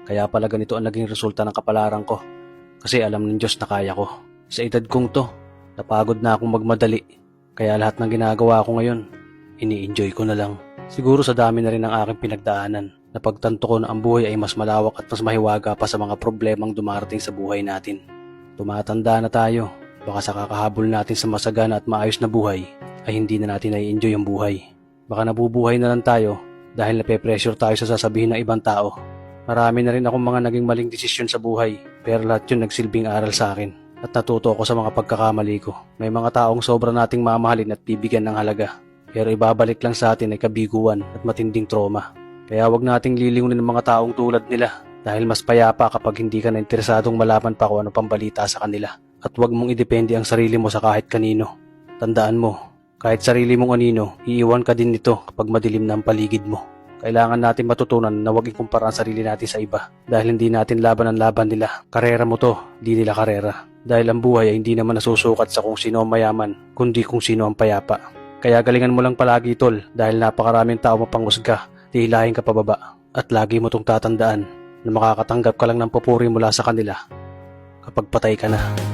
Kaya pala ganito ang naging resulta ng kapalaran ko. Kasi alam ng Diyos na kaya ko. Sa edad kong to, napagod na akong magmadali. Kaya lahat ng ginagawa ko ngayon, ini-enjoy ko na lang. Siguro sa dami na rin ng aking pinagdaanan, napagtanto ko na ang buhay ay mas malawak at mas mahiwaga pa sa mga problemang dumarating sa buhay natin. Tumatanda na tayo, baka sa kakahabol natin sa masagana at maayos na buhay, ay hindi na natin nai-enjoy ang buhay. Baka nabubuhay na lang tayo dahil nape-pressure tayo sa sasabihin ng ibang tao. Marami na rin akong mga naging maling desisyon sa buhay, pero lahat yun nagsilbing aral sa akin at natuto ako sa mga pagkakamali ko. May mga taong sobra nating mamahalin at bibigyan ng halaga, pero ibabalik lang sa atin ay kabiguan at matinding trauma. Kaya wag nating lilingunin ng mga taong tulad nila dahil mas payapa kapag hindi ka na interesadong malaman pa kung ano pang balita sa kanila. At wag mong idepende ang sarili mo sa kahit kanino. Tandaan mo, kahit sarili mong anino, iiwan ka din nito kapag madilim na ang paligid mo. Kailangan natin matutunan na huwag ikumpara ang sarili natin sa iba dahil hindi natin laban ang laban nila. Karera mo to, di nila karera. Dahil ang buhay ay hindi naman nasusukat sa kung sino ang mayaman, kundi kung sino ang payapa. Kaya galingan mo lang palagi tol dahil napakaraming tao mapanghusga, hihilahin ka pababa. At lagi mo tong tatandaan na makakatanggap ka lang ng papuri mula sa kanila kapag patay ka na.